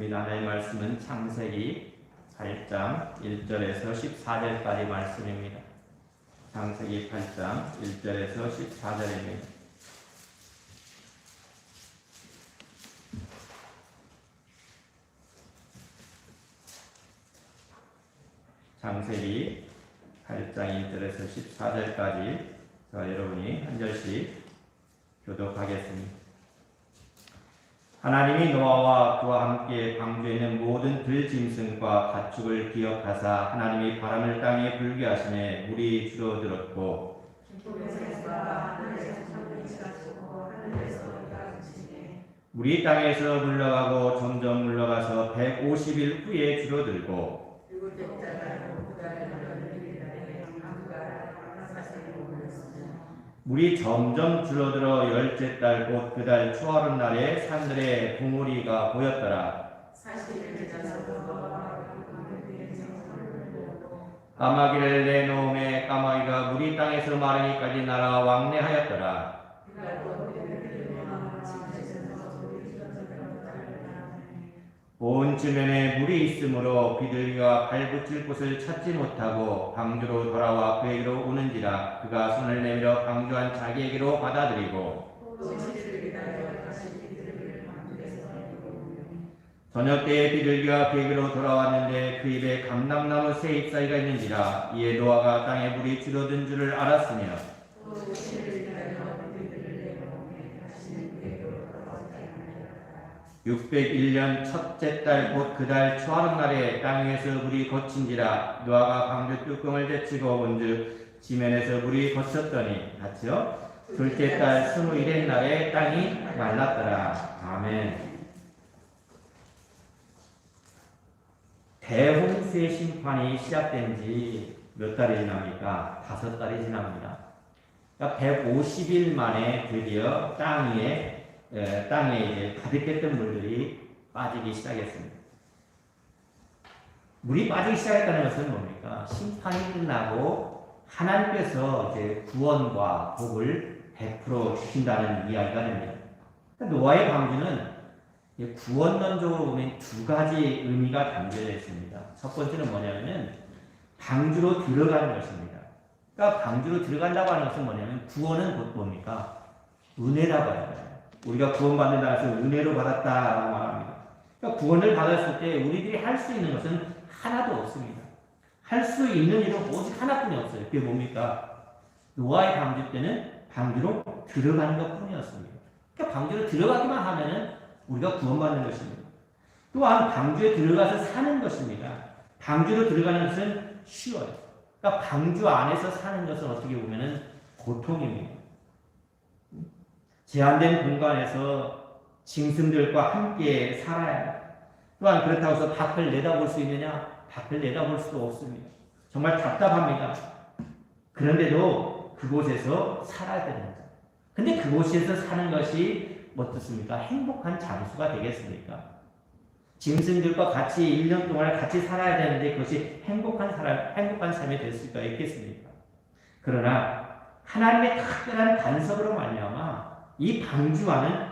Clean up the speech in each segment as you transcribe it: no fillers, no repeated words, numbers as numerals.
우리 나눌 말씀은 창세기 8장 1절에서 14절까지 말씀입니다. 창세기 8장 1절에서 14절입니다. 창세기 8장 1절에서 14절까지 여러분이 한 절씩 교독하겠습니다. 하나님이 노아와 그와 함께 방주에 있는 모든 들짐승과 가축을 기억하사 하나님이 바람을 땅에 불게 하시매 물이 줄어들었고 물이 땅에서 물러가고 점점 물러가서 150일 후에 줄어들고 물이 점점 줄어들어 열째 달 곧 그 달 초하룻 날에 산들에 봉우리가 보였더라. 까마귀를 내놓음에 까마귀가 물이 땅에서 마르기까지 날아 왕래하였더라. 온 주변에 물이 있으므로 비둘기가 발붙일 곳을 찾지 못하고 방주로 돌아와 그에게로 오는지라. 그가 손을 내밀어 방주한 자기에게로 받아들이고 저녁 때에 비둘기가 그에게로 돌아왔는데 그 입에 감람나무 새 잎사귀가 있는지라. 이에 노아가 땅에 물이 줄어든 줄을 알았으며 601년 첫째 달 곧 그 달 초하룻 날에 땅 위에서 물이 거친지라. 노아가 방주 뚜껑을 제치고 본즉 지면에서 물이 거쳤더니 같이요. 둘째 달 21의 날에 땅이 말랐더라. 아멘. 대홍수의 심판이 시작된 지 몇 달이 지납니까? 5달이 지납니다. 그러니까 150일 만에 드디어 땅에 이제 가득했던 물들이 빠지기 시작했습니다. 물이 빠지기 시작했다는 것은 뭡니까? 심판이 끝나고 하나님께서 이제 구원과 복을 100% 주신다는 이야기가 됩니다. 그러니까 노아의 방주는 구원론적으로 보면 두 가지 의미가 담겨져 있습니다. 첫 번째는 뭐냐면 방주로 들어가는 것입니다. 그러니까 방주로 들어간다고 하는 것은 뭐냐면 구원은 곧 뭡니까? 은혜라고 해요. 우리가 구원받는다 해서 은혜로 받았다라고 말합니다. 그러니까 구원을 받았을 때 우리들이 할 수 있는 것은 하나도 없습니다. 할 수 있는 일은 오직 하나뿐이 없어요. 그게 뭡니까? 노아의 방주 때는 방주로 들어가는 것뿐이었습니다. 그러니까 방주로 들어가기만 하면은 우리가 구원받는 것입니다. 또한 방주에 들어가서 사는 것입니다. 방주로 들어가는 것은 쉬워요. 그러니까 방주 안에서 사는 것은 어떻게 보면은 고통입니다. 제한된 공간에서 짐승들과 함께 살아야 해요. 또한 그렇다고 해서 밖을 내다볼 수 있느냐? 밖을 내다볼 수도 없습니다. 정말 답답합니다. 그런데도 그곳에서 살아야 됩니다. 근데 그곳에서 사는 것이 어떻습니까? 행복한 장수가 되겠습니까? 짐승들과 같이 1년 동안 같이 살아야 되는데 그것이 행복한 삶이 될 수가 있겠습니까? 그러나 하나님의 특별한 간섭으로 말미암아 이 방주와는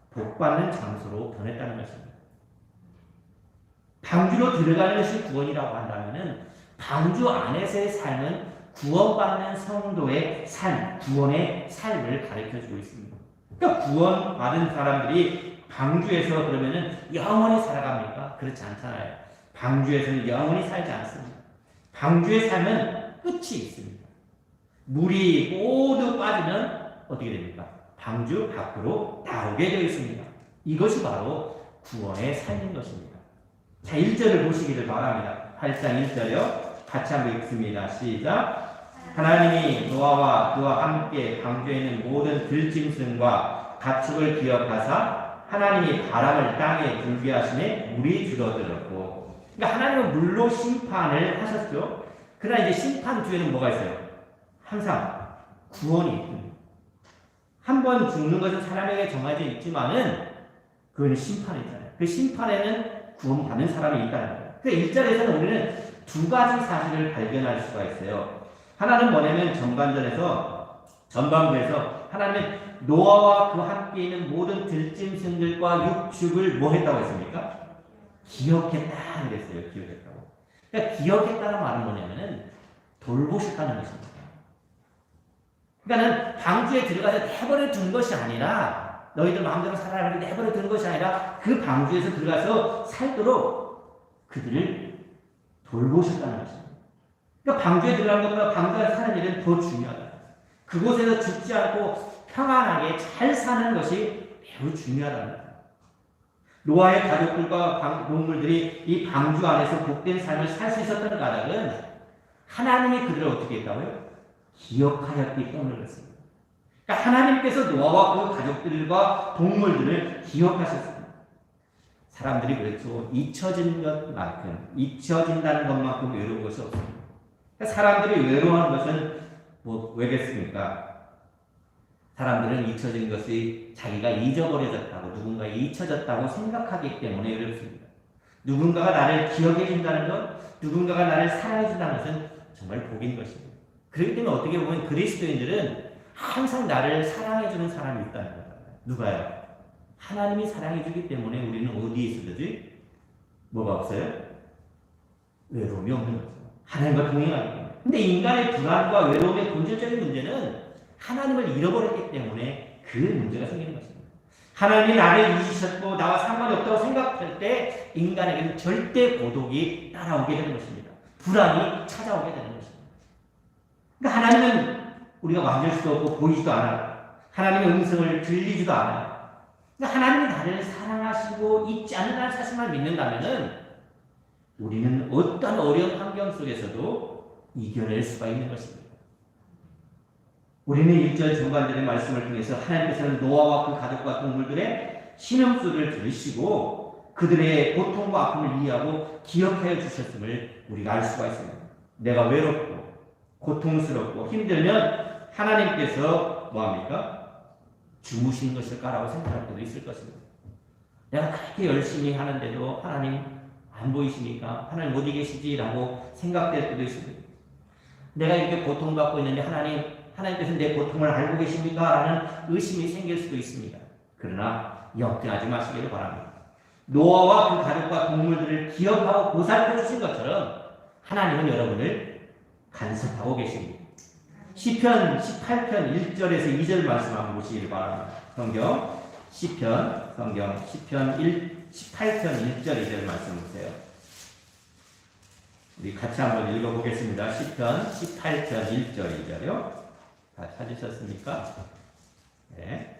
복받는 장소로 변했다는 것입니다. 방주로 들어가는 것이 구원이라고 한다면은 방주 안에서의 삶은 구원받는 성도의 삶, 구원의 삶을 가르쳐주고 있습니다. 그러니까 구원받은 사람들이 방주에서 그러면은 영원히 살아갑니까? 그렇지 않잖아요. 방주에서는 영원히 살지 않습니다. 방주의 삶은 끝이 있습니다. 물이 모두 빠지면 어떻게 됩니까? 방주 밖으로 나오게 되어 있습니다. 이것이 바로 구원의 삶인 것입니다. 자, 1절을 보시기를 바랍니다. 8장 1절요. 같이 한번 읽습니다. 시작. 하나님이 노아와 그와 함께 방주에 있는 모든 들짐승과 가축을 기억하사 하나님이 바람을 땅에 불게 하시매 물이 줄어들었고. 그러니까 하나님은 물로 심판을 하셨죠. 그러나 이제 심판 뒤에는 뭐가 있어요? 항상 구원이 있습니다. 한 번 죽는 것은 사람에게 정해져 있지만은 그건 심판이잖아요. 그 심판에는 구원받는 사람이 있다는 거예요. 그러니까 1절에서는 우리는 두 가지 사실을 발견할 수가 있어요. 하나는 뭐냐면 전반부에서 하나님은 노아와 그 함께 있는 모든 들짐승들과 육축을 뭐 했다고 했습니까? 기억했다 그랬어요. 기억했다고. 그러니까 기억했다는 말은 뭐냐면은 돌보셨다는 것입니다. 그러니까는 방주에 들어가서 내버려 둔 것이 아니라 너희들 마음대로 살아라 이렇게 내버려 둔 것이 아니라 그 방주에서 들어가서 살도록 그들을 돌보셨다는 것입니다. 그러니까 방주에 들어가는 것보다 방주에 사는 일은 더 중요하다. 그곳에서 죽지 않고 평안하게 잘 사는 것이 매우 중요하다는 거예요. 노아의 가족들과 동물들이 이 방주 안에서 복된 삶을 살 수 있었던 까닭은 하나님이 그들을 어떻게 했다고요? 기억하였기 때문에 그렇습니다. 그러니까 하나님께서 노아와 그 가족들과 동물들을 기억하셨습니다. 사람들이 그렇죠. 잊혀진다는 것만큼 외로운 것이 없습니다. 그러니까 사람들이 외로워하는 것은 왜겠습니까? 사람들은 잊혀진 것이 자기가 잊어버려졌다고, 누군가 잊혀졌다고 생각하기 때문에 외롭습니다. 누군가가 나를 기억해 준다는 것, 누군가가 나를 사랑해 준다는 것은 정말 복인 것입니다. 그렇기 때문에 어떻게 보면 그리스도인들은 항상 나를 사랑해 주는 사람이 있다는 거예요. 누가요? 하나님이 사랑해 주기 때문에 우리는 어디에 있어야지? 뭐가 없어요? 외로움이 없는 거죠. 하나님과 동행하기 때문에. 근데 인간의 불안과 외로움의 본질적인 문제는 하나님을 잃어버렸기 때문에 그 문제가 생기는 것입니다. 하나님이 나를 잊으셨고 나와 상관이 없다고 생각할 때 인간에게는 절대 고독이 따라오게 되는 것입니다. 불안이 찾아오게 되는 것입니다. 그러니까 하나님은 우리가 만질 수도 없고 보이지도 않아요. 하나님의 음성을 들리지도 않아요. 그러니까 하나님이 나를 사랑하시고 잊지 않는다는 사실만 믿는다면은 우리는 어떤 어려운 환경 속에서도 이겨낼 수가 있는 것입니다. 우리는 1절 중반절의 말씀을 통해서 하나님께서는 노아와 그 가족과 동물들의 신음소리를 들으시고 그들의 고통과 아픔을 이해하고 기억하여 주셨음을 우리가 알 수가 있습니다. 내가 외롭고 고통스럽고 힘들면 하나님께서 뭐합니까? 주무신 것일까라고 생각할 때도 있을 것입니다. 내가 그렇게 열심히 하는데도 하나님 안 보이시니까 하나님 어디 계시지라고 생각될 때도 있습니다. 내가 이렇게 고통받고 있는데 하나님께서 내 고통을 알고 계십니까? 라는 의심이 생길 수도 있습니다. 그러나 염려하지 마시기를 바랍니다. 노아와 그 가족과 동물들을 기억하고 보살펴 주신 것처럼 하나님은 여러분을 간섭하고 계십니다. 시편 18편 1절에서 2절 말씀 한번 보시기를 바랍니다. 시편 18편 1절 2절 말씀 보세요. 우리 같이 한번 읽어보겠습니다. 시편 18편 1절 2절요. 다 찾으셨습니까? 네.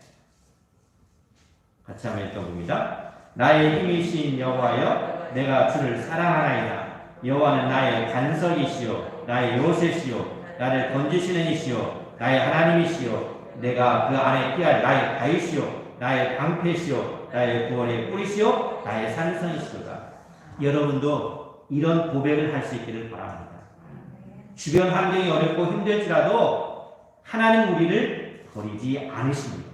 같이 한번 읽어봅니다. 나의 힘이신 여호와여, 내가 주를 사랑하나이다. 여호와는 나의 반석이시요, 나의 요새시요, 나를 건지시는 이시요, 나의 하나님이시요, 내가 그 안에 피할 나의 바위시요, 나의 방패시요, 나의 구원의 뿌리시요, 나의 산성이시로다. 여러분도 이런 고백을 할 수 있기를 바랍니다. 주변 환경이 어렵고 힘들지라도 하나님 우리를 버리지 않으십니다.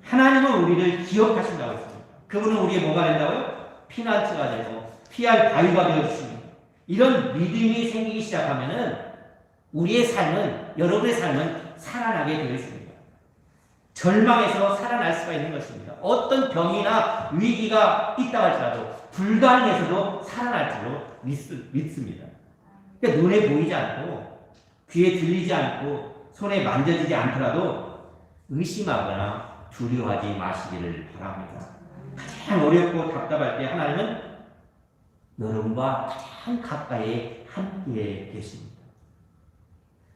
하나님은 우리를 기억하신다고 했습니다. 그분은 우리의 뭐가 된다고요? 피난처가 되고 피할 바위가 되어주십니다. 이런 믿음이 생기기 시작하면은 우리의 삶은, 여러분의 삶은 살아나게 되어 있습니다. 절망에서 살아날 수가 있는 것입니다. 어떤 병이나 위기가 있다고 할지라도 불가능해서도 살아날 줄로 믿습니다. 그러니까 눈에 보이지 않고 귀에 들리지 않고 손에 만져지지 않더라도 의심하거나 두려워하지 마시기를 바랍니다. 가장 어렵고 답답할 때 하나님은 여러분과 가장 가까이 함께 계십니다.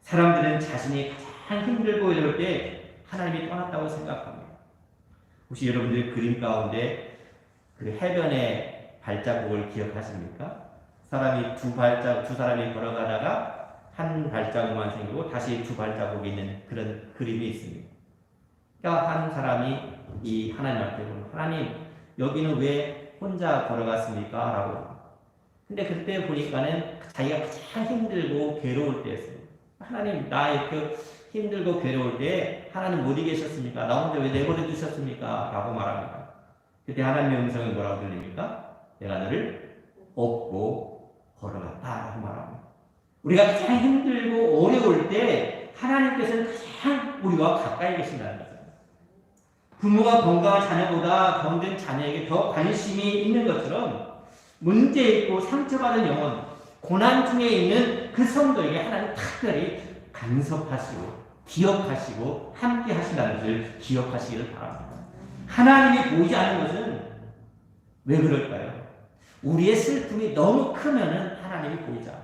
사람들은 자신이 가장 힘들고 어려울 때 하나님이 떠났다고 생각합니다. 혹시 여러분들이 그림 가운데 그 해변의 발자국을 기억하십니까? 두 사람이 걸어가다가 한 발자국만 생기고 다시 두 발자국이 있는 그런 그림이 있습니다. 그러니까 한 사람이 이 하나님 앞에 보면 하나님 여기는 왜 혼자 걸어갔습니까? 라고. 근데 그때 보니까는 자기가 가장 힘들고 괴로울 때였어요. 하나님 나 이렇게 힘들고 괴로울 때 하나님 어디 계셨습니까? 나 혼자 왜 내버려 두셨습니까? 라고 말합니다. 그때 하나님의 음성이 뭐라고 들립니까? 내가 너를 업고 걸어갔다 라고 말합니다. 우리가 가장 힘들고 어려울 때 하나님께서는 가장 우리와 가까이 계신다는 거죠. 부모가 건강한 자녀보다 병든 자녀에게 더 관심이 있는 것처럼 문제 있고 상처받은 영혼, 고난 중에 있는 그 성도에게 하나님 특별히 간섭하시고 기억하시고 함께 하신다는 것을 기억하시기를 바랍니다. 하나님이 보이지 않는 것은 왜 그럴까요? 우리의 슬픔이 너무 크면은 하나님이 보이지 않아요.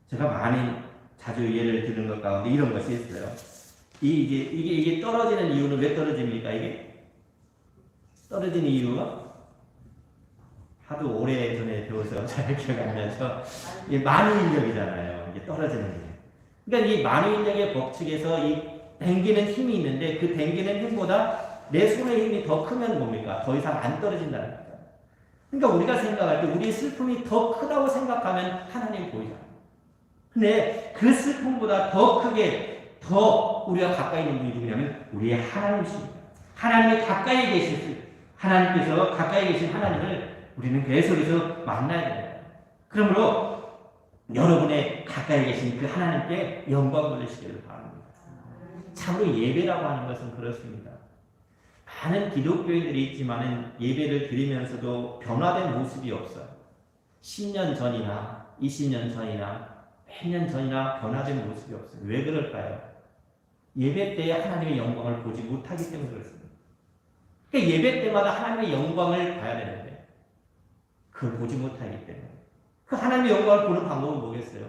제가 많이 자주 예를 드는 것 가운데 이런 것이 있어요. 이게 떨어지는 이유는 왜 떨어집니까? 이게 떨어지는 이유가 하도 오래전에 배워서 잘 기억 안 나서 이게 만유인력이잖아요. 이게 떨어지는 게. 그러니까 이 만유인력의 법칙에서 이 당기는 힘이 있는데 그 당기는 힘보다 내 손의 힘이 더 크면 뭡니까? 더 이상 안 떨어진다는 거죠. 그러니까 우리가 생각할 때 우리의 슬픔이 더 크다고 생각하면 하나님이 보이잖아요. 근데 그 슬픔보다 더 크게 더 우리가 가까이 있는 분이 누구냐면 우리의 하나님이십니다. 하나님이 가까이 계실 하나님께서 가까이 계신 하나님을 우리는 계속해서 만나야 됩니다. 그러므로 여러분의 가까이 계신 그 하나님께 영광 돌리시기를 바랍니다. 참으로 예배라고 하는 것은 그렇습니다. 많은 기독교인들이 있지만 예배를 드리면서도 변화된 모습이 없어요. 10년 전이나 20년 전이나 몇 년 전이나 변화된 모습이 없어요. 왜 그럴까요? 예배 때 하나님의 영광을 보지 못하기 때문에 그렇습니다. 그러니까 예배 때마다 하나님의 영광을 봐야 되는데 그걸 보지 못하기 때문에 그 하나님의 영광을 보는 방법은 뭐겠어요?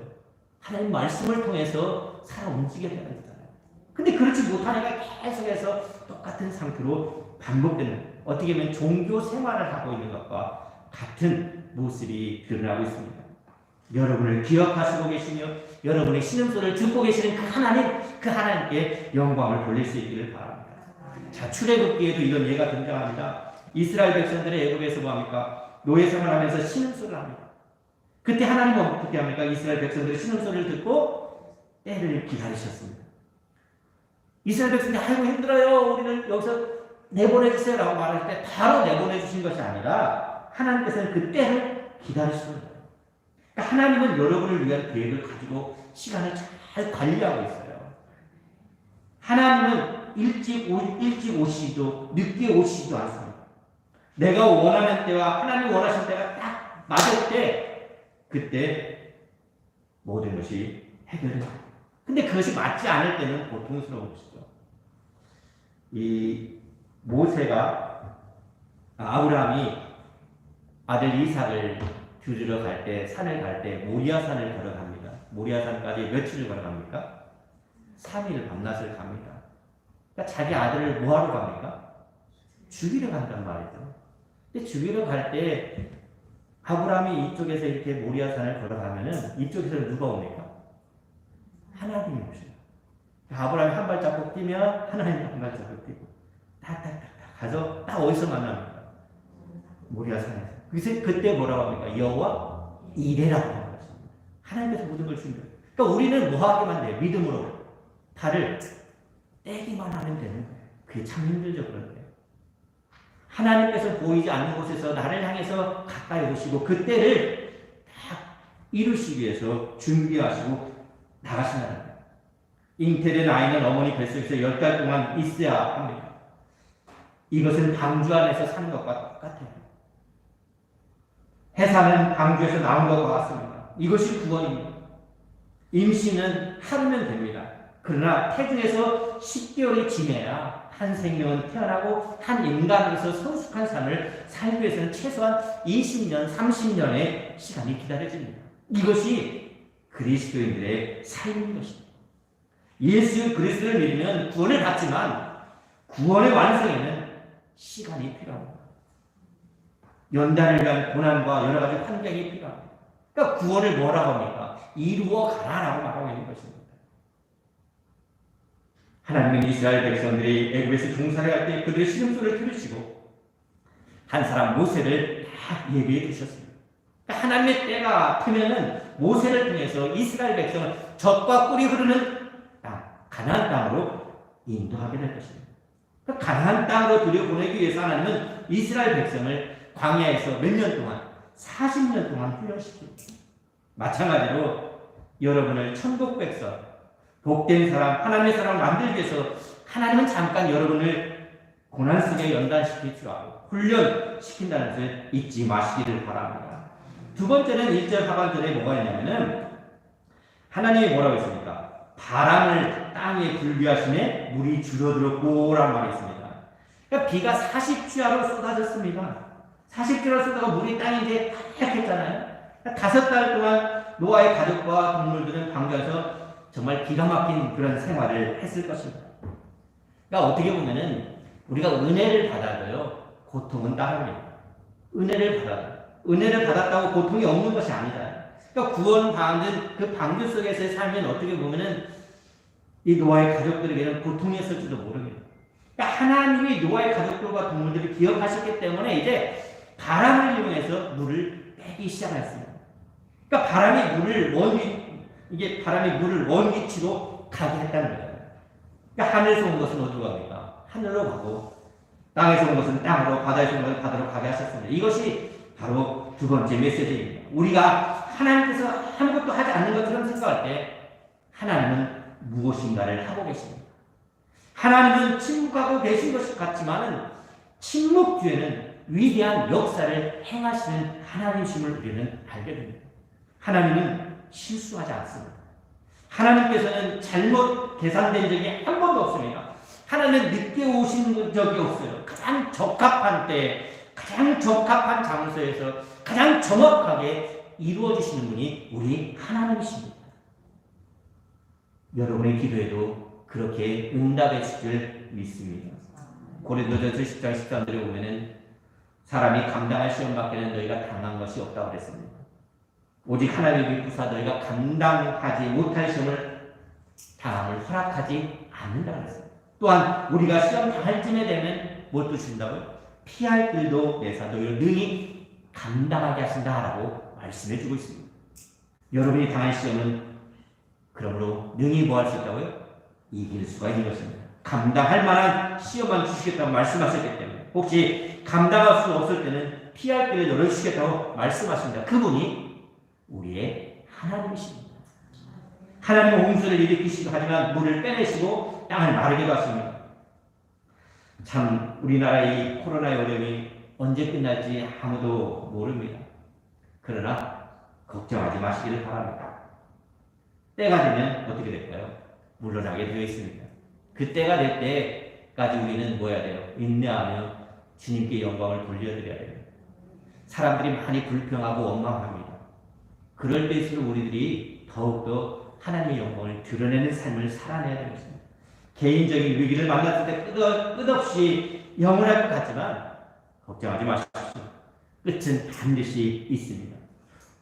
하나님 말씀을 통해서 살아 움직여야 되는 거잖아요. 근데 그렇지 못하니까 계속해서 똑같은 상태로 반복되는 어떻게 보면 종교 생활을 하고 있는 것과 같은 모습이 드러나고 있습니다. 여러분을 기억하시고 계시며 여러분의 신음소리를 듣고 계시는 그 하나님께 영광을 돌릴 수 있기를 바랍니다. 자, 출애굽기에도 이런 예가 등장합니다. 이스라엘 백성들의 애굽에서 뭐합니까? 노예 생활하면서 신음소리를 합니다. 그때 하나님은 어떻게 합니까? 이스라엘 백성들의 신음소리를 듣고 때를 기다리셨습니다. 이스라엘 백성들이 아이고 힘들어요. 우리는 여기서 내보내주세요 라고 말할 때 바로 내보내주신 것이 아니라 하나님께서는 그 때를 기다리십니다. 하나님은 여러분을 위한 계획을 가지고 시간을 잘 관리하고 있어요. 하나님은 일찍 오시지도 늦게 오시지도 않습니다. 내가 원하는 때와 하나님이 원하신 때가 딱 맞을 때 그때 모든 것이 해결됩니다. 근데 그것이 맞지 않을 때는 고통스러운 것이죠. 이 모세가 아브라함이 아들 이삭을 들으러 갈 때, 산을 갈 때 모리아산을 걸어갑니다. 모리아산까지 며칠을 걸어갑니까? 3일 밤낮을 갑니다. 그러니까 자기 아들을 뭐하러 갑니까? 죽이러 간단 말이죠. 근데 죽이러 갈 때 아브라함이 이쪽에서 이렇게 모리아산을 걸어가면은 이쪽에서 누가 옵니까? 하나님이 오셔요. 아브라함이 한 발자국 뛰면 하나님이 한 발자국 뛰고 탁탁탁탁 가서 딱 어디서 만납니까? 모리아산에서. 그래서 그때 뭐라고 합니까? 여호와 이레라고 하는 것입니다. 하나님께서 모든 걸 준비해요. 그러니까 우리는 뭐 하기만 돼요? 믿음으로 달을 떼기만 하면 되는 거예요. 그게 참 힘들죠, 그런데. 하나님께서 보이지 않는 곳에서 나를 향해서 가까이 오시고 그때를 다 이루시기 위해서 준비하시고 나가신다는 거예요. 잉태된 아이는 어머니 뱃속에서 10달 동안 있어야 합니다. 이것은 방주 안에서 사는 것과 똑같아요. 해산은 방주에서 나온 것과 같습니다. 이것이 구원입니다. 임신은 하루면 됩니다. 그러나 태중에서 10개월이 지내야 한 생명은 태어나고 한 인간으로서 성숙한 삶을 살기 위해서는 최소한 20년, 30년의 시간이 기다려집니다. 이것이 그리스도인들의 삶인 것입니다. 예수 그리스도를 믿으면 구원을 받지만 구원의 완성에는 시간이 필요합니다. 연단을 위한 고난과 여러 가지 환경이 필요합니다. 그러니까 구원을 뭐라고 합니까? 이루어 가라라고 말하고 있는 것입니다. 하나님은 이스라엘 백성들이 애굽에서 종살이 할 때 그들의 신음소리를 들으시고 한 사람 모세를 다 예비해 두셨습니다. 그러니까 하나님의 때가 크면은 모세를 통해서 이스라엘 백성을 젖과 꿀이 흐르는 땅, 가나안 땅으로 인도하게 될 것입니다. 그러니까 가나안 땅으로 들여보내기 위해서 하나님은 이스라엘 백성을 광야에서 몇 년 동안 40년 동안 훈련시킵니다. 마찬가지로 여러분을 천국 백성 복된 사람, 하나님의 사람을 만들기 위해서 하나님은 잠깐 여러분을 고난 속에 연단시킬 줄 알고 훈련시킨다는 것을 잊지 마시기를 바랍니다. 두 번째는 1절 하반절에 뭐가 있냐면은 하나님이 뭐라고 했습니까? 바람을 땅에 불게 하시네 물이 줄어들었고 라는 말이 있습니다. 그러니까 비가 40주야로 쏟아졌습니다. 40주야로 쏟아가 물이 땅에 이제 하얗겠잖아요. 그러니까 5달 동안 노아의 가족과 동물들은 방주에서 정말 기가 막힌 그런 생활을 했을 것입니다. 그러니까 어떻게 보면은 우리가 은혜를 받아도요 고통은 따릅니다. 은혜를 받았다고 고통이 없는 것이 아니다. 그러니까 구원받은 그 방주 속에서의 삶은 어떻게 보면은 이 노아의 가족들에게는 고통이었을지도 모릅니다. 그러니까 하나님이 노아의 가족들과 동물들을 기억하셨기 때문에 이제 바람을 이용해서 물을 빼기 시작했습니다. 그러니까 바람이 물을 먼 위치로 가게 했다는 거예요. 그러니까 하늘에서 온 것은 어디로 갑니까? 하늘로 가고 땅에서 온 것은 땅으로, 바다에서 온 것은 바다로 가게 하셨습니다. 이것이 바로 두 번째 메시지입니다. 우리가 하나님께서 아무것도 하지 않는 것처럼 생각할 때 하나님은 무엇인가를 하고 계십니다. 하나님은 침묵하고 계신 것 같지만 침묵 뒤에는 위대한 역사를 행하시는 하나님이심을 우리는 알게 됩니다. 하나님은 실수하지 않습니다. 하나님께서는 잘못 계산된 적이 한 번도 없습니다. 하나님은 늦게 오신 적이 없어요. 가장 적합한 때에 가장 적합한 장소에서 가장 정확하게 이루어지시는 분이 우리 하나님이십니다. 여러분의 기도에도 그렇게 응답해 주실 믿습니다. 고린도전서 10장 13절에 보면은 사람이 감당할 시험밖에는 너희가 당한 것이 없다고 그랬습니다. 오직 하나님의 부사 너희가 감당하지 못할 시험을 당함을 허락하지 않는다고 그랬습니다. 또한 우리가 시험 당할 쯤에 되면 뭘 주신다고요? 피할 길도 내사 너희를 능히 감당하게 하신다라고 말씀해 주고 있습니다. 여러분이 당할 시험은 그러므로 능히 뭐 할 수 있다고요? 이길 수가 있는 것입니다. 감당할 만한 시험만 주시겠다고 말씀하셨기 때문에 혹시 감당할 수 없을 때는 피할 길을 열어주시겠다고 말씀하십니다. 그분이 우리의 하나님이십니다. 하나님은 홍수를 일으키시고 하지만 물을 빼내시고 땅을 마르게 하십니다. 참 우리나라의 이 코로나의 어려움이 언제 끝날지 아무도 모릅니다. 그러나 걱정하지 마시기를 바랍니다. 때가 되면 어떻게 될까요? 물러나게 되어 있습니다. 그 때가 될 때까지 우리는 뭐 해야 돼요? 인내하며 주님께 영광을 돌려드려야 돼요. 사람들이 많이 불평하고 원망합니다. 그럴 때일수록 우리들이 더욱더 하나님의 영광을 드러내는 삶을 살아내야 되는 것입니다. 개인적인 위기를 만났을 때 끝없이 영원할 것 같지만 걱정하지 마십시오. 끝은 반드시 있습니다.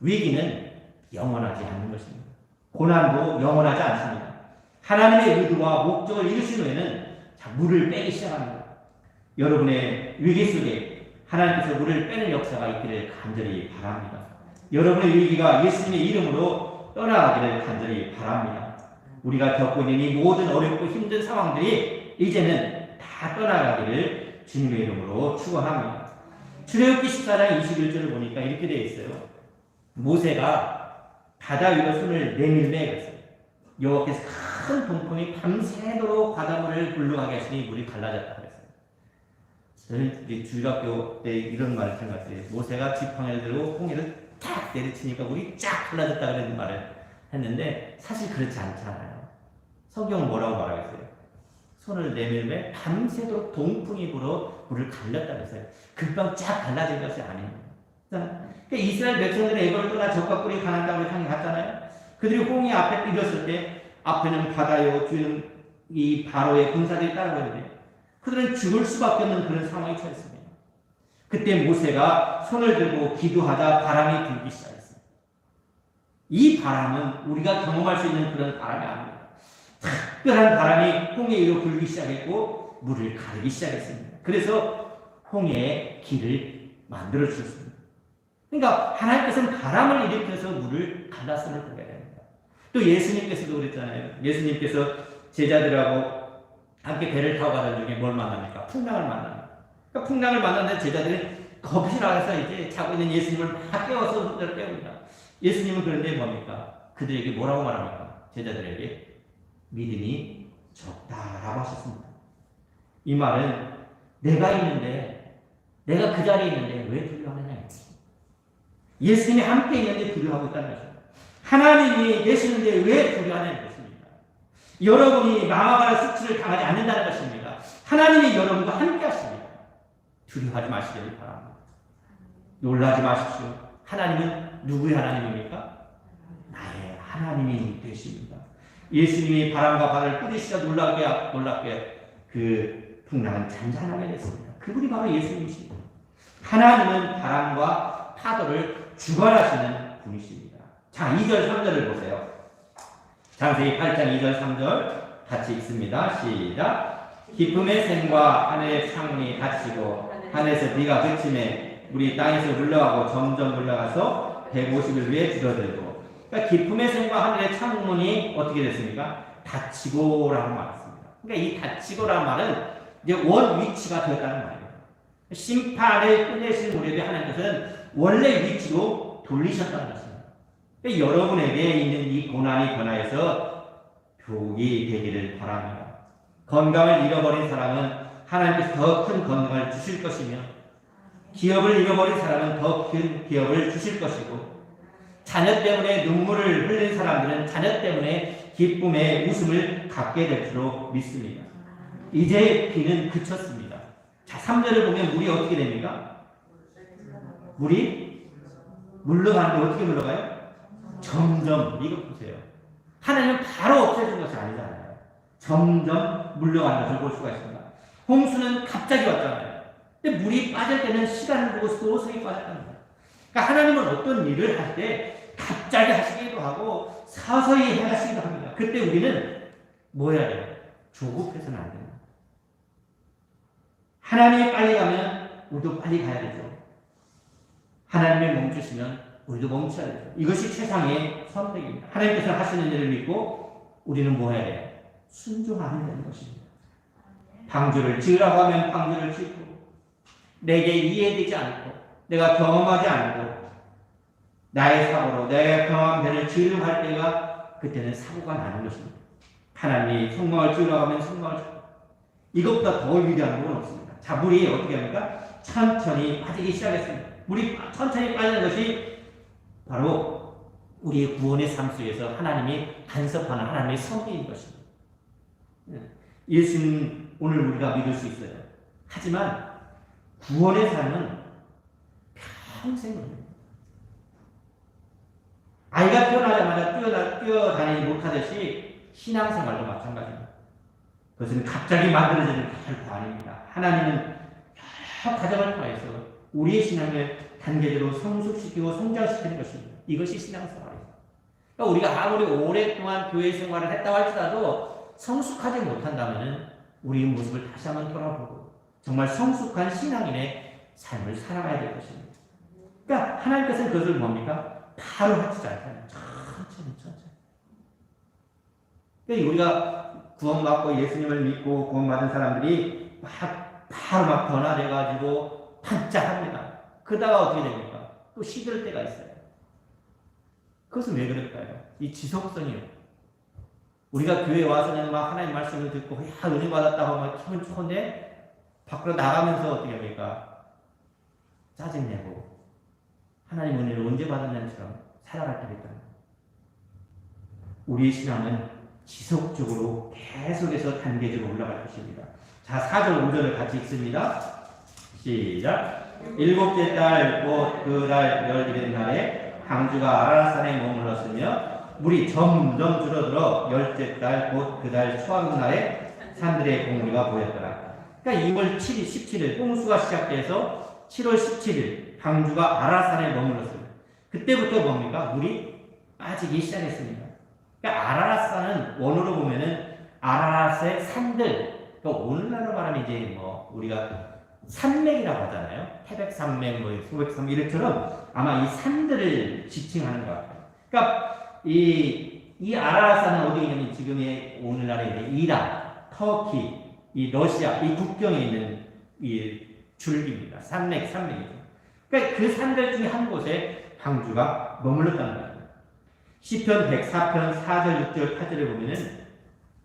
위기는 영원하지 않는 것입니다. 고난도 영원하지 않습니다. 하나님의 의도와 목적을 이루신 후에는 물을 빼기 시작합니다. 여러분의 위기 속에 하나님께서 물을 빼는 역사가 있기를 간절히 바랍니다. 여러분의 위기가 예수님의 이름으로 떠나가기를 간절히 바랍니다. 우리가 겪고 있는 이 모든 어렵고 힘든 상황들이 이제는 다 떠나가기를 주님의 이름으로 축원합니다. 출애굽기 14장 21절을 보니까 이렇게 되어 있어요. 모세가 바다 위로 손을 내밀매 그랬어요. 여호와께서 큰 동풍이 밤새도록 바닷물을 굴러가게 하시니 물이 갈라졌다 그랬어요. 저는 이제 중학교 때 이런 말을 생각했어요. 모세가 지팡이를 들고 홍해를 탁 내리치니까 물이 쫙 갈라졌다 그런 말을 했는데 사실 그렇지 않잖아요. 성경은 뭐라고 말하겠어요? 손을 내밀매 밤새도록 동풍이 불어 물을 갈렸다 그랬어요. 금방 쫙 갈라진 것이 아닙니다. 그러니까 이스라엘 백성들이 애굽을 떠나 적과 꿀이 가나안 땅을 향해 갔잖아요. 그들이 홍해 앞에 이뤘을 때 앞에는 바다요, 뒤는 이 바로의 군사들이 따라오는데 그들은 죽을 수밖에 없는 그런 상황이 처했습니다. 그때 모세가 손을 들고 기도하다 바람이 불기 시작했어요. 이 바람은 우리가 경험할 수 있는 그런 바람이 아닙니다. 특별한 바람이 홍해 위로 불기 시작했고 물을 가르기 시작했습니다. 그래서 홍해의 길을 만들어 주셨습니다. 그러니까 하나님께서는 바람을 일으켜서 물을 갈랐음을 보게 됩니다. 또 예수님께서도 그랬잖아요. 예수님께서 제자들하고 함께 배를 타고 가던 중에 뭘 만납니까? 풍랑을 만납니다. 그러니까 풍랑을 만났는데 제자들이 겁이 나서 이제 자고 있는 예수님을 막 깨워서 혼자를 깨웁니다. 예수님은 그런데 뭡니까? 그들에게 뭐라고 말합니까? 제자들에게 믿음이 적다라고 하셨습니다. 이 말은 내가 있는데, 내가 그 자리에 있는데 왜 두려워하느냐. 예수님이 함께 있는데 두려워하고 있다는 것입니다. 하나님이 계시는데 왜 두려워하냐는 것입니다. 여러분이 마마가라 수치를 당하지 않는다는 것입니다. 하나님이 여러분과 함께 하십니다. 두려워하지 마시기를 바랍니다. 놀라지 마십시오. 하나님은 누구의 하나님입니까? 나의 하나님이 되십니다. 예수님이 바람과 바다를 꾸리시자 놀랍게 그 풍랑은 잔잔하게 됐습니다. 그분이 바로 예수님이십니다. 하나님은 바람과 파도를 주관하시는 분이십니다. 자, 2절 3절을 보세요. 창세기 8장 2절 3절 같이 읽습니다. 시작. 기쁨의 샘과 하늘의 창문이 닫히고 하늘에서 비가 그침에 물이 땅에서 흘러가고 점점 흘러가서 150일 위에 줄어들고. 그러니까 기쁨의 샘과 하늘의 창문이 어떻게 됐습니까? 닫히고라는 말이었습니다. 그러니까 이 닫히고라는 말은 이제 원 위치가 되었다는 말이에요. 심판을 끝내실 무렵에 하나님께서는 원래 위치로 돌리셨다는 것입니다. 그러니까 여러분에게 있는 이 고난이 변화해서 복이 되기를 바랍니다. 건강을 잃어버린 사람은 하나님께서 더 큰 건강을 주실 것이며, 기업을 잃어버린 사람은 더 큰 기업을 주실 것이고, 자녀 때문에 눈물을 흘린 사람들은 자녀 때문에 기쁨의 웃음을 갖게 될 줄로 믿습니다. 이제 비는 그쳤습니다. 자, 3절을 보면 물이 어떻게 됩니까? 물이 물러가는데 어떻게 물러가요? 점점. 이거 보세요. 하나님은 바로 없애준 것이 아니잖아요. 점점 물러가는 것을 볼 수가 있습니다. 홍수는 갑자기 왔잖아요. 근데 물이 빠질 때는 시간을 보고 소속이 빠졌다는 거예요. 그러니까 하나님은 어떤 일을 할 때 갑자기 하시기도 하고 서서히 하시기도 합니다. 그때 우리는 뭐 해야 돼요? 조급해서는 안 됩니다. 하나님이 빨리 가면 우리도 빨리 가야 되죠. 하나님이 멈추시면 우리도 멈춰야 되죠. 이것이 최상의 선택입니다. 하나님께서 하시는 일을 믿고 우리는 뭐 해야 돼요? 순종하면 되는 것입니다. 방주를 지으라고 하면 방주를 짓고, 내게 이해되지 않고 내가 경험하지 않고 나의 사고로 내가 경험한 배를 지으려고 할 때가 그때는 사고가 나는 것입니다. 하나님이 성막을 지으라고 하면 성막을 짓고, 이것보다 더 위대한 건 없습니다. 자, 물이 어떻게 합니까? 천천히 빠지기 시작했습니다. 물이 천천히 빠지는 것이 바로 우리의 구원의 삶 속에서 하나님이 간섭하는 하나님의 섭리인 것입니다. 예수는 오늘 우리가 믿을 수 있어요. 하지만 구원의 삶은 평생입니다. 아이가 태어나자마자 뛰어다니지 못하듯이 신앙생활도 마찬가지입니다. 그것은 갑자기 만들어지는 결코 아닙니다. 하나님은 여러 과정을 통해서 우리의 신앙을 단계적으로 성숙시키고 성장시키는 것입니다. 이것이 신앙생활입니다. 그러니까 우리가 아무리 오랫동안 교회 생활을 했다고 할지라도 성숙하지 못한다면 우리의 모습을 다시 한번 돌아보고 정말 성숙한 신앙인의 삶을 살아가야 될 것입니다. 그러니까 하나님께서는 그것을 뭡니까? 바로 하시지 않잖아요. 천천히. 그러니까 우리가 구원받고 예수님을 믿고 구원받은 사람들이 바로 막 변화돼가지고 반짝합니다. 그러다가 어떻게 됩니까? 또 시들 때가 있어요. 그것은 왜 그럴까요? 이 지속성이요. 우리가 교회에 와서는 막 하나님 말씀을 듣고 은혜 받았다고 막 기분 좋은데 밖으로 나가면서 어떻게 합니까? 짜증내고 하나님 은혜를 언제 받았냐처럼 살아갈 때가 있다. 우리의 신앙은 지속적으로 계속해서 단계적으로 올라갈 것입니다. 자, 4절 5절을 같이 읽습니다. 시작. 일곱째 달 곧 그 달 열일의 날에 방주가 아라산에 머물렀으며 물이 점점 줄어들어 열째 달 곧 그 달 초하루 날에 산들의 공기가 보였더라. 그러니까 2월 7일, 17일 홍수가 시작돼서 7월 17일 방주가 아라산에 머물렀습니다. 그때부터 뭡니까? 물이 빠지기 시작했습니다. 그러니까 아라산은 원어로 보면은 아라рат의 산들. 그러니까 오늘날로 말하면 이제 뭐 우리가 산맥이라고 하잖아요. 태백산맥, 뭐 소백산맥 이렇처럼 아마 이 산들을 지칭하는 것 같아요. 그러니까 이 아라산은 어디 있냐면 지금의 오늘날의 이란, 터키, 이 러시아 이 국경에 있는 이 줄기입니다. 산맥이죠. 그러니까 그 산들 중에 한 곳에 방주가 머물렀다는 거예요. 시편 104편 4절, 6절, 8절에 보면은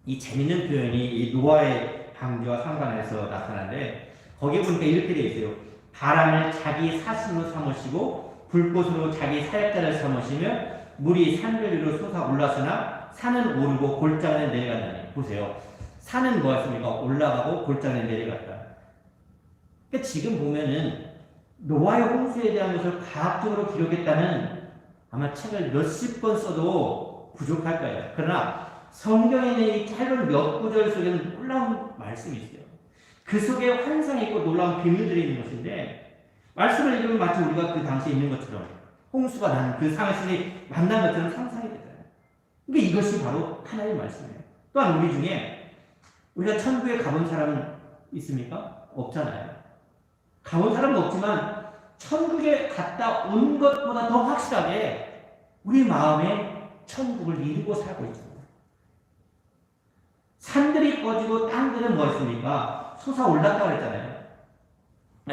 이 재밌는 표현이 이 노아의 방주와 상관해서 나타나는데 거기 보니까 이렇게 돼 있어요. 바람을 자기 사슴으로 삼으시고 불꽃으로 자기 사역자를 삼으시며 물이 산들 위로 솟아올랐으나 산은 오르고 골짜기는 내려간다니. 보세요. 산은 뭐였습니까? 올라가고 골짜기는 내려갔다. 그러니까 지금 보면은 노아의 홍수에 대한 것을 과학적으로 기록했다는 아마 책을 몇십 권 써도 부족할 거예요. 그러나 성경에 있는 이 짧은 몇 구절 속에는 놀라운 말씀이 있어요. 그 속에 환상이 있고 놀라운 비밀들이 있는 것인데 말씀을 읽으면 마치 우리가 그 당시에 있는 것처럼 홍수가 나는 그 상황이 만난 것처럼 상상이 되잖아요. 그러니까 이것이 바로 하나님의 말씀이에요. 또한 우리 중에 우리가 천국에 가본 사람은 있습니까? 없잖아요. 가본 사람은 없지만 천국에 갔다 온 것보다 더 확실하게 우리 마음에 천국을 이루고 살고 있습니다. 산들이 꺼지고 땅들은 뭐였습니까? 솟아올랐다고 그랬잖아요.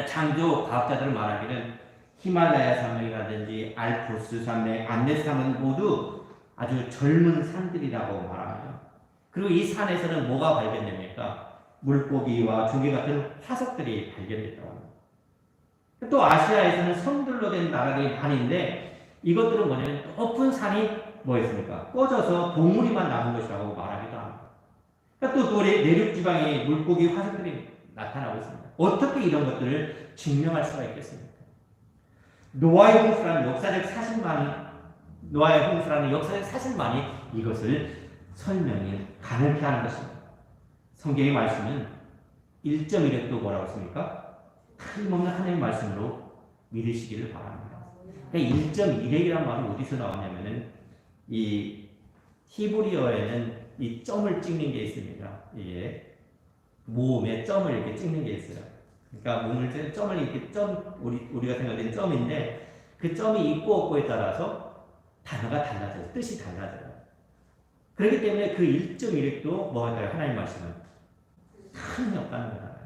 창조 과학자들은 말하기는 히말라야 산맥이라든지 알프스 산맥, 안데스 산맥은 모두 아주 젊은 산들이라고 말합니다. 그리고 이 산에서는 뭐가 발견됩니까? 물고기와 조개 같은 화석들이 발견됐다고 합니다. 또 아시아에서는 섬들로 된 나라들이 많은데 이것들은 뭐냐면 높은 산이 뭐였습니까? 꺼져서 봉우리만 남은 것이라고 말하기도 합니다. 그러니까 또 내륙 지방에 물고기 화석들이 나타나고 있습니다. 어떻게 이런 것들을 증명할 수가 있겠습니까? 노아의 홍수라는 역사적 사실만이 이것을 설명이 가능케 하는 것입니다. 성경의 말씀은 1.1획도 뭐라고 했습니까? 틀림없는 하나님의 말씀으로 믿으시기를 바랍니다. 그러니까 1.1획이라는 말이 어디서 나왔냐면은 이 히브리어에는 이 점을 찍는 게 있습니다. 이게 모음에 점을 이렇게 찍는 게 있어요. 그러니까 몸을 점을 이렇게 우리가 생각하는 점인데 그 점이 있고 없고에 따라서 단어가 달라져요. 뜻이 달라져요. 그렇기 때문에 그 1.1획도 뭐가 될까요? 하나님 말씀은 큰 없다는 거잖아요.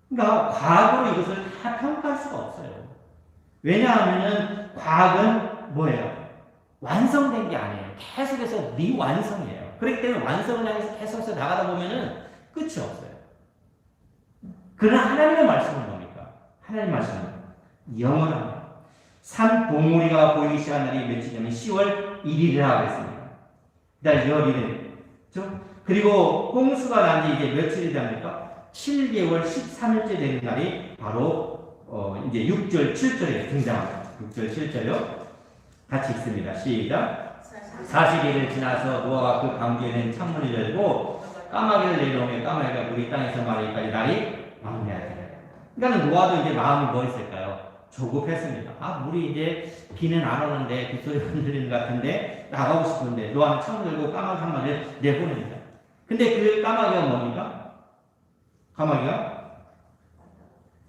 그러니까 과학으로 이것을 다 평가할 수가 없어요. 왜냐하면은 과학은 뭐예요? 완성된 게 아니에요. 계속해서 미완성이에요. 그렇기 때문에 완성을 향해서 계속해서 나가다 보면은 끝이 없어요. 그러나 하나님의 말씀은 뭡니까? 하나님의 말씀은 영원합니다. 산 봉우리가 보이기 시작한 날이 며칠이냐면 10월 1일이라고 했습니다. 그다음 2월 1일. 그리고 홍수가 난 지 이제 며칠이 됩니까? 7개월 13일째 되는 날이 바로 이제 6절 7절에 등장합니다. 6절 7절요. 같이 읽습니다. 시작. 40일을 지나서 노아가 그 방주에는 창문을 열고 까마귀를 내려오며 까마귀가 우리 땅에서 말하기까지 날이 막내하더라. 그러니까 노아도 이제 마음이 뭐 있을까요? 조급했습니다. 물이 이제 비는 안 오는데 빗소리가 흔들리는 것 같은데 나가고 싶은데 노아는 창문 열고 까마귀 한 마리를 내보냅니다. 근데 그 까마귀가 뭡니까? 까마귀가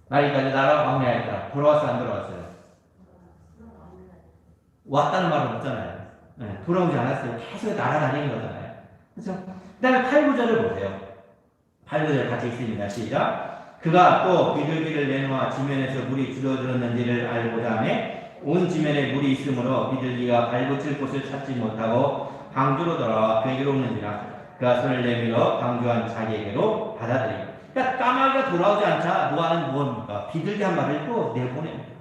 날이까지 나라 막내하였다. 돌아왔어 안 돌아왔어요? 왔다는 말은 없잖아요. 네, 돌아오지 않았어요. 계속 날아다니는 거잖아요. 그렇죠? 그 다음에 8, 9절을 보세요. 8, 9절 같이 읽습니다. 시작. 그가 또 비둘기를 내놓아 지면에서 물이 줄어들었는지를 알고자 하매 온 지면에 물이 있으므로 비둘기가 발붙일 곳을 찾지 못하고 방주로 돌아와 그에게로 오는지라 그가 손을 내밀어 방주한 자기에게로 받아들이고. 그러니까 까마귀가 돌아오지 않자 노아는 무엇입니까? 비둘기 한 마리를 또 내보냅니다.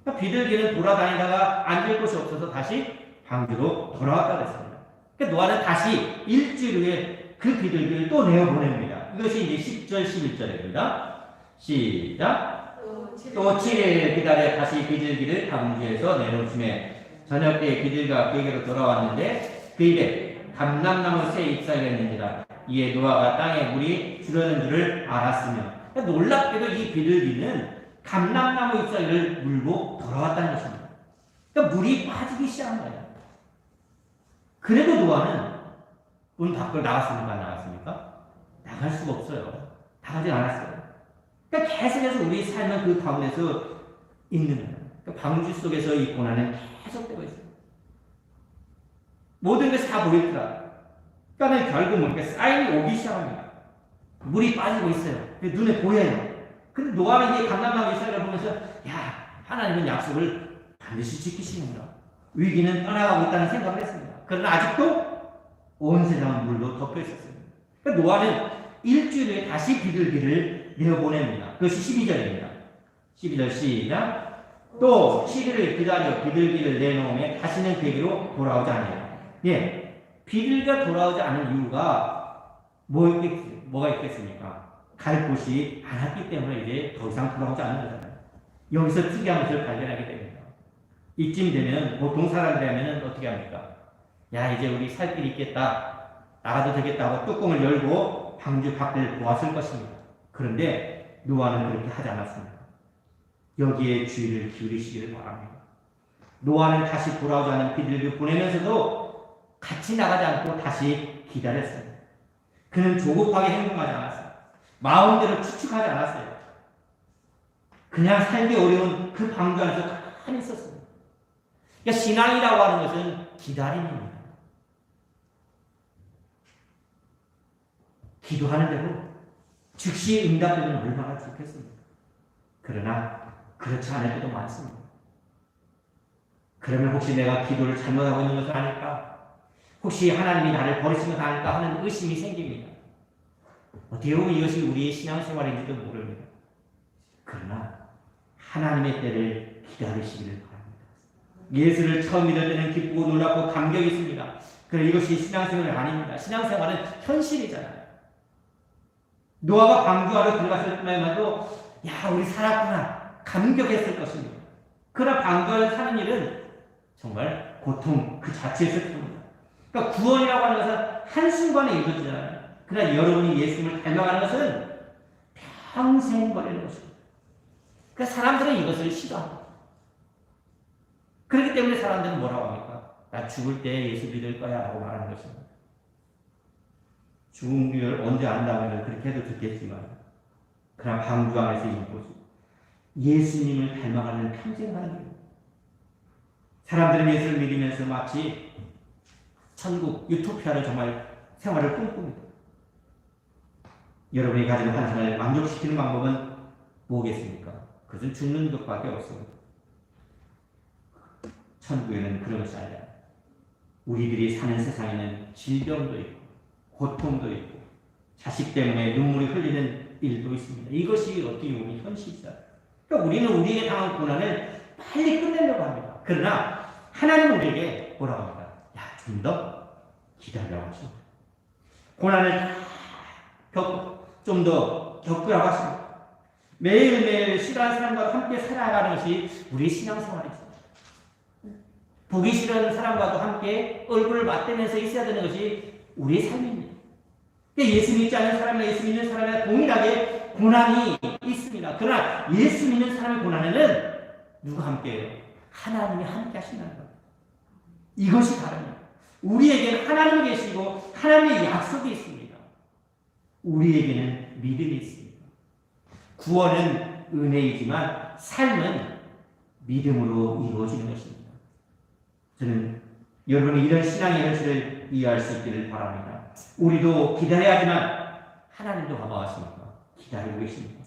그러니까 비둘기는 돌아다니다가 앉을 곳이 없어서 다시 방주로 돌아왔다 그랬습니다. 그러니까 노아는 다시 일주일 후에 그 비둘기를 또 내어보냅니다. 이것이 이제 10절, 11절입니다. 시작. 또 7일 기다려 다시 비둘기를 방주에서 내놓으심에 저녁 때에 비둘기가 그에게로 돌아왔는데 그 입에 감람나무 새 잎사귀가 있는지라 이에 노아가 땅에 물이 줄어든 줄을 알았으며. 그러니까 놀랍게도 이 비둘기는 감람나무 잎사귀를 물고 돌아왔다는 것입니다. 그러니까 물이 빠지기 시작한 거예요. 그래도 노아는 문 밖으로 나갔습니까? 안 나갔습니까? 나갈 수가 없어요. 나가지 않았어요. 그러니까 계속해서 우리 삶은 그 가운데서 있는 거예요. 그러니까 방주 속에서 이 고난은 계속되고 있어요. 모든 것이 다 보였더라. 그러니까 결국 뭡니까? 사인이 오기 시작합니다. 물이 빠지고 있어요. 눈에 보여요. 근데 노아는 이제 감람나무 잎사귀를 보면서 야, 하나님은 약속을 반드시 지키시는구나. 위기는 떠나가고 있다는 생각을 했습니다. 그러나 아직도 온 세상은 물로 덮여 있었어요. 그러니까 노아는 일주일 후에 다시 비둘기를 내어보냅니다. 그것이 12절입니다. 12절 시작. 또 7일을 기다려 비둘기를 내놓으면 다시는 그에게로 돌아오지 않아요. 예, 비둘기가 돌아오지 않은 이유가 뭐가 있겠습니까? 갈 곳이 많았기 때문에 이제 더 이상 돌아오지 않는 거잖아요. 여기서 특이한 것을 발견하게 됩니다. 이쯤 되면 보통 사람들이라면 어떻게 합니까? 야, 이제 우리 살 길이 있겠다, 나가도 되겠다 하고 뚜껑을 열고 방주 밖을 보았을 것입니다. 그런데 노아는 그렇게 하지 않았습니다. 여기에 주의를 기울이시기를 바랍니다. 노아는 다시 돌아오지 않은 비둘기를 보내면서도 같이 나가지 않고 다시 기다렸습니다. 그는 조급하게 행동하지 않았어요. 마음대로 추측하지 않았어요. 그냥 살기 어려운 그 방주 안에서 가만히 있었습니다. 그러니까 신앙이라고 하는 것은 기다림입니다. 기도하는 대로 즉시 응답되면 얼마나 좋겠습니까? 그러나 그렇지 않을 때도 많습니다. 그러면 혹시 내가 기도를 잘못하고 있는 것은 아닐까? 혹시 하나님이 나를 버리신 것은 아닐까 하는 의심이 생깁니다. 어떻게 보면 이것이 우리의 신앙생활인지도 모릅니다. 그러나 하나님의 때를 기다리시기를 바랍니다. 예수를 처음 믿을 때는 기쁘고 놀랍고 감격이 있습니다. 그러나 이것이 신앙생활이 아닙니다. 신앙생활은 현실이잖아요. 노아가 방주 안으로 들어갔을 때만 해도 야, 우리 살았구나 감격했을 것입니다. 그러나 방주 안에 사는 일은 정말 고통 그 자체였을 겁니다. 그러니까 구원이라고 하는 것은 한순간에 이루어지잖아요. 그러나 여러분이 예수님을 닮아가는 것은 평생 걸리는 것입니다. 그러니까 사람들은 이것을 싫어합니다. 그렇기 때문에 사람들은 뭐라고 합니까? 나 죽을 때 예수 믿을 거야 라고 말하는 것입니다. 죽음을 언제 안다면 그렇게 해도 듣겠지만 그러나 방주 안에서 이곳 예수님을 닮아가는 평생 가는 길. 사람들은 예수를 믿으면서 마치 천국, 유토피아를 정말 생활을 꿈꿉니다. 여러분이 가진 환상을 만족시키는 방법은 뭐겠습니까? 그것은 죽는 것밖에 없습니다. 천국에는 그런 것이 아니라 우리들이 사는 세상에는 질병도 있고 고통도 있고 자식 때문에 눈물이 흘리는 일도 있습니다. 이것이 어떻게 보면 현실이다. 그러니까 우리는 우리에게 당한 고난을 빨리 끝내려고 합니다. 그러나 하나님은 우리에게 뭐라고 합니까? 야, 좀 더 기다리라고 하십니다. 고난을 좀 더 겪으라고 하십니다. 매일매일 싫어하는 사람과 함께 살아가는 것이 우리의 신앙생활이죠. 보기 싫은 사람과도 함께 얼굴을 맞대면서 있어야 되는 것이 우리의 삶입니다. 예수 믿지 않는 사람과 예수 믿는 사람과 동일하게 고난이 있습니다. 그러나 예수 믿는 사람의 고난에는 누가 함께해요? 하나님이 함께 하신다는 겁니다. 이것이 다릅니다. 우리에게는 하나님이 계시고 하나님의 약속이 있습니다. 우리에게는 믿음이 있습니다. 구원은 은혜이지만 삶은 믿음으로 이루어지는 것입니다. 저는 여러분이 이런 신앙의 현실을 이해할 수 있기를 바랍니다. 우리도 기다려야 하지만 하나님도 가만하십니까? 기다리고 계십니다.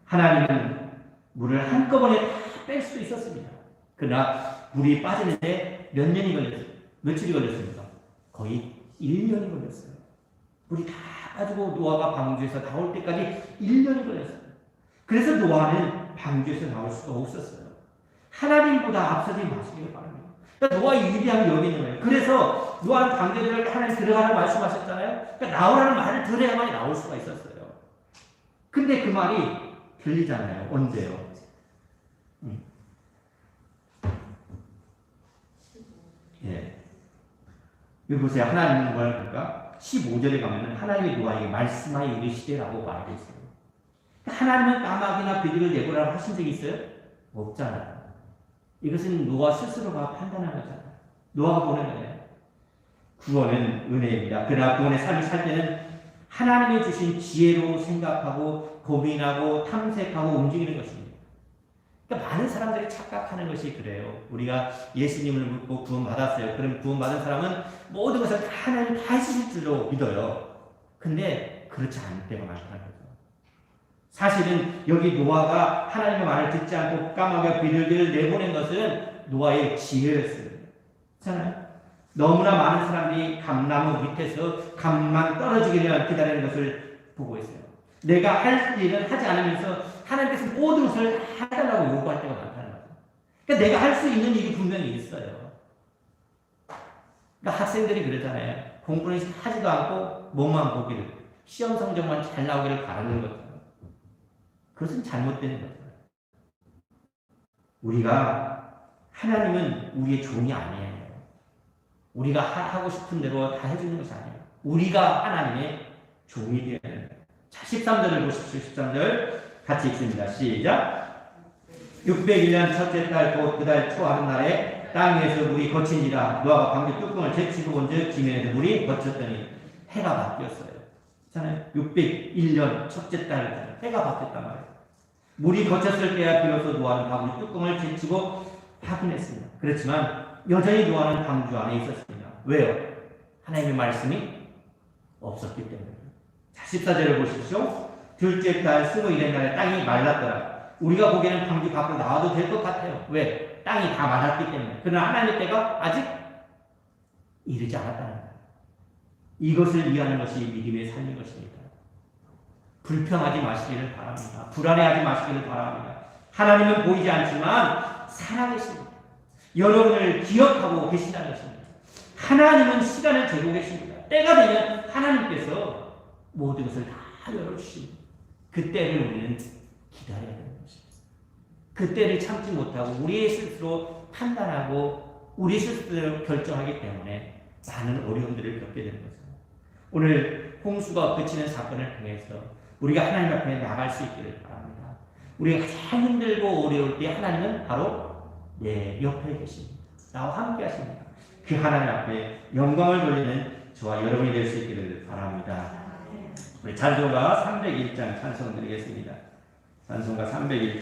하나님은 물을 한꺼번에 다 뺄 수도 있었습니다. 그러나 물이 빠지는데 몇 년이 걸렸어요? 며칠이 걸렸습니까? 거의 1년이 걸렸어요. 물이 다 빠지고 노아가 방주에서 나올 때까지 1년이 걸렸어요. 그래서 노아는 방주에서 나올 수가 없었어요. 하나님보다 앞서지 마시길 바랍니다. 그러니까 노아의 위대함이 여기 있는 거예요. 그래서 노아는 방주에 들어갈 때 하나님 들어가라고 말씀하셨잖아요. 그러니까 나오라는 말을 들어야만이 나올 수가 있었어요. 근데 그 말이 들리잖아요. 언제요? 예. 여기 보세요. 하나님은 뭐라 그럴까? 15절에 가면은 하나님이 노아에게 말씀하여 이르시되라고 말하고 있어요. 하나님은 까마귀나 비둘기를 내보라고 하신 적이 있어요? 없잖아요. 이것은 노아 스스로가 판단하는 거잖아요. 노아가 보는 거예요. 구원은 은혜입니다. 그러나 구원의 삶을 살 때는 하나님이 주신 지혜로 생각하고 고민하고 탐색하고 움직이는 것입니다. 그러니까 많은 사람들이 착각하는 것이 그래요. 우리가 예수님을 믿고 구원받았어요. 그럼 구원받은 사람은 모든 것을 다 하나님 다 해주실 줄로 믿어요. 근데 그렇지 않을 때가 많다는 거죠. 사실은 여기 노아가 하나님의 말을 듣지 않고 까마귀와 비둘기를 내보낸 것은 노아의 지혜였어요. 그렇잖아요. 너무나 많은 사람들이 감나무 밑에서 감만 떨어지기를 기다리는 것을 보고 있어요. 내가 할 일을 하지 않으면서 하나님께서 모든 것을 해달라고 요구할 때가 많다는 거죠. 그러니까 내가 할 수 있는 일이 분명히 있어요. 그러니까 학생들이 그러잖아요. 공부는 하지도 않고 몸만 보기를, 시험 성적만 잘 나오기를 바라는 거죠. 그것은 잘못된 거죠. 하나님은 우리의 종이 아니에요. 우리가 하고 싶은 대로 다 해주는 것이 아니에요. 우리가 하나님의 종이 되어야 돼요. 자, 13절을 보십시오. 13절 같이 읽습니다. 시작. 601년 첫째 달 곧 그 달 초 하는 날에 땅 위에서 물이 거친지라 노아가 방주 뚜껑을 제치고 본즉 지면에서 물이 거쳤더니 해가 바뀌었어요. 잖아요. 601년 첫째 달 해가 바뀌었단 말이에요. 물이 거쳤을 때야 비로소 노아는 방주 뚜껑을 제치고 확인했습니다. 그렇지만 여전히 노아는 방주 안에 있었습니다. 왜요? 하나님의 말씀이 없었기 때문에. 자, 14절을 보십시오. 둘째 달 21일 날에 땅이 말랐더라. 우리가 보기에는 방주 밖으로 나와도 될 것 같아요. 왜? 땅이 다 말랐기 때문에. 그러나 하나님의 때가 아직 이르지 않았다는 거예요. 이것을 위하는 것이 믿음의 삶인 것입니다. 불평하지 마시기를 바랍니다. 불안해하지 마시기를 바랍니다. 하나님은 보이지 않지만 살아계십니다. 여러분을 기억하고 계신다는 것입니다. 하나님은 시간을 재고 계십니다. 때가 되면 하나님께서 모든 것을 다 열어주십니다. 그 때를 우리는 기다려야 되는 것입니다. 그 때를 참지 못하고 우리의 스스로 판단하고 우리 스스로 결정하기 때문에 많은 어려움들을 겪게 되는 것입니다. 오늘 홍수가 그치는 사건을 통해서 우리가 하나님 앞에 나갈 수 있기를 바랍니다. 우리가 가장 힘들고 어려울 때 하나님은 바로 내 옆에 계십니다. 나와 함께 하십니다. 그 하나님 앞에 영광을 돌리는 저와 여러분이 될 수 있기를 바랍니다. 우리 찬송가 301장 찬송 드리겠습니다. 찬송가 301장